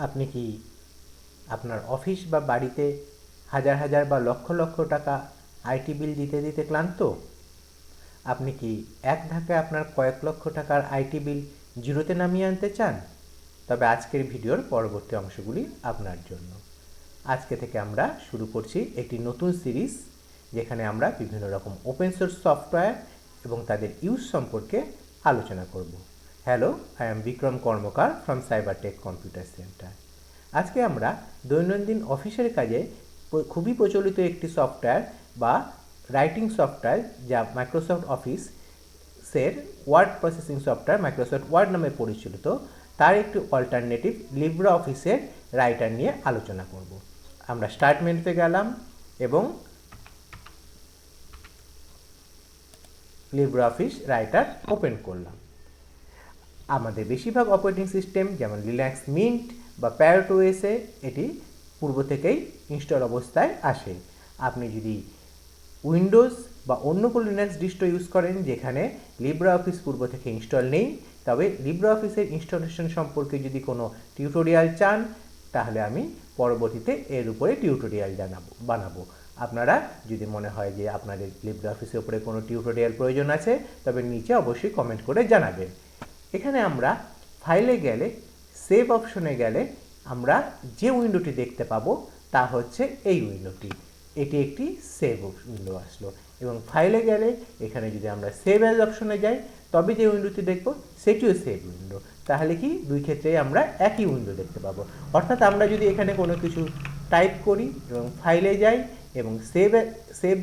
আপনি কি আপনার অফিস বা বাড়িতে হাজার হাজার বা লক্ষ লক্ষ টাকা আইটি বিল দিতে দিতে ক্লান্ত? আপনি কি এক ধাপে আপনার কয়েক লক্ষ টাকার আইটি বিল জিরোতে নামিয়ে আনতে চান? তবে আজকের ভিডিওর পরবর্তী অংশগুলি আপনার জন্য। আজকে থেকে আমরা শুরু করছি একটি নতুন সিরিজ, যেখানে আমরা বিভিন্ন রকম ওপেন সোর্স সফটওয়্যার এবং তাদের ইউজ সম্পর্কে আলোচনা করব। Hello, I am Vikram Karmakar from cyber tech computer centre. আজকে আমরা দৈনন্দিন অফিসের কাজে খুবই প্রচলিত একটি সফটওয়্যার বা রাইটিং সফটওয়্যার, যা মাইক্রোসফট অফিসের word processing software, Microsoft Word নামে পরিচিত, তার একটি অল্টারনেটিভ লিব্রা অফিসের রাইটার নিয়ে আলোচনা করব। আমরা স্টার্ট মেনুতে গেলাম এবং লিব্রা অফিস রাইটার ওপেন করলাম। আমাদের বেশিরভাগ অপারেটিং সিস্টেম যেমন লিনাক্স মিন্ট বা প্যারট ওএসে এটি পূর্ব থেকেই ইনস্টল অবস্থায় আসে। আপনি যদি উইন্ডোজ বা অন্য কোনো লিনাক্স ডিস্ট্রো ইউজ করেন যেখানে লিব্রা অফিস পূর্ব থেকে ইনস্টল নেই, তবে লিব্রা অফিসের ইনস্টলেশন সম্পর্কে যদি কোনো টিউটোরিয়াল চান, তাহলে আমি পরবর্তীতে এর উপরে টিউটোরিয়াল বানাবো। আপনারা যদি মনে হয় যে আপনাদের লিব্রা অফিসের উপরে কোনো টিউটোরিয়াল প্রয়োজন আছে, তবে নিচে অবশ্যই কমেন্ট করে জানাবেন। এখানে আমরা ফাইলে গেলে, সেভ অপশনে গেলে আমরা যে উইন্ডোটি দেখতে পাবো তা হচ্ছে এই উইন্ডোটি। এটি একটি সেভ উইন্ডো আসলো। এবং ফাইলে গেলে এখানে যদি আমরা সেভ অ্যাজ অপশনে যাই, তবে যে উইন্ডোটি দেখব সেটিও সেভ উইন্ডো। তাহলে কি দুই ক্ষেত্রেই আমরা একই উইন্ডো দেখতে পাবো। অর্থাৎ আমরা যদি এখানে কোনো কিছু টাইপ করি এবং ফাইলে যাই এবং সেভ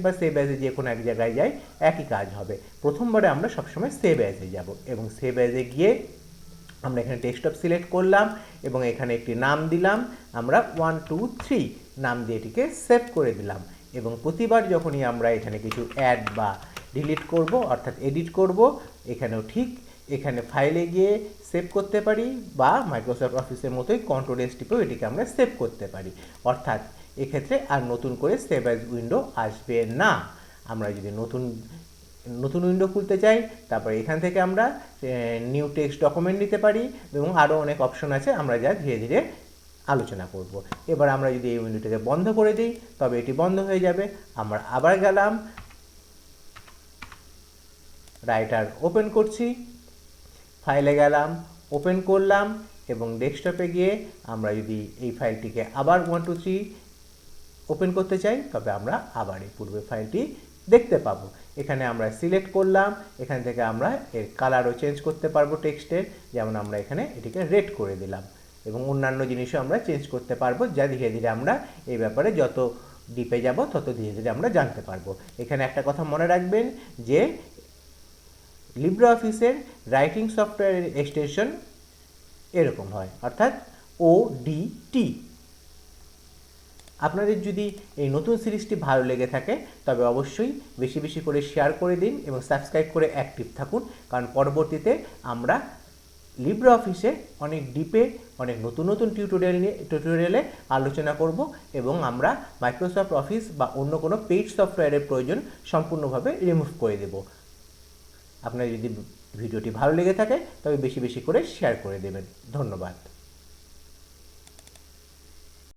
বা সেভ অ্যাজে যে কোনো এক জায়গায় যাই, একই কাজ হবে। প্রথমবারে আমরা সবসময় সেভ অ্যাজে যাব এবং সেভ অ্যাজে গিয়ে আমরা এখানে ডেস্কটপ সিলেক্ট করলাম এবং এখানে একটি নাম দিলাম। আমরা 1 2 3 নাম দিয়ে এটিকে সেভ করে দিলাম। এবং প্রতিবার যখনই আমরা এখানে কিছু অ্যাড বা ডিলিট করব, অর্থাৎ এডিট করব, এখানেও ঠিক এখানে ফাইলে গিয়ে সেভ করতে পারি বা মাইক্রোসফট অফিসের মতোই কন্ট্রোল এস টিপেও এটিকে আমরা সেভ করতে পারি। অর্থাৎ এক্ষেত্রে আর নতুন করে সেভ অ্যাজ উইন্ডো আসবে না। আমরা যদি নতুন উইন্ডো খুলতে চাই, তারপর এখান থেকে আমরা নিউ টেক্সট ডকুমেন্ট নিতে পারি এবং আরও অনেক অপশন আছে, আমরা যা ধীরে ধীরে আলোচনা করব। এবার আমরা যদি এই উইন্ডোটাকে বন্ধ করে দিই, তবে এটি বন্ধ হয়ে যাবে। আমরা আবার গেলাম, রাইটার ওপেন করছি, ফাইলে গেলাম, ওপেন করলাম এবং ডেস্কটপে গিয়ে আমরা যদি এই ফাইলটিকে আবার 1 2 3 ওপেন করতে চাই, তবে আমরা আবার এই পূর্বের ফাইলটি দেখতে পাবো। এখানে আমরা সিলেক্ট করলাম, এখান থেকে আমরা এর কালারও চেঞ্জ করতে পারবো টেক্সটের, যেমন আমরা এখানে এটিকে রেড করে দিলাম। এবং অন্যান্য জিনিসও আমরা চেঞ্জ করতে পারবো, যা ধীরে ধীরে আমরা এই ব্যাপারে যত ডিপে যাব তত ধীরে ধীরে আমরা জানতে পারবো। এখানে একটা কথা মনে রাখবেন যে লিব্রা অফিসের রাইটিং সফটওয়্যারের এক্সটেনশন এরকম হয়, অর্থাৎ ODT। আপনাদের যদি এই নতুন সিরিজটি ভালো লেগে থাকে, তবে অবশ্যই বেশি বেশি করে শেয়ার করে দিন এবং সাবস্ক্রাইব করে অ্যাক্টিভ থাকুন, কারণ পরবর্তীতে আমরা লিব্রা অফিসে অনেক ডিপে অনেক নতুন নতুন টিউটোরিয়ালে আলোচনা করব এবং আমরা মাইক্রোসফট অফিস বা অন্য কোনো পেইড সফটওয়্যারের প্রয়োজন সম্পূর্ণভাবে রিমুভ করে দেব। আপনার যদি ভিডিওটি ভালো লেগে থাকে, তবে বেশি বেশি করে শেয়ার করে দেবেন। ধন্যবাদ।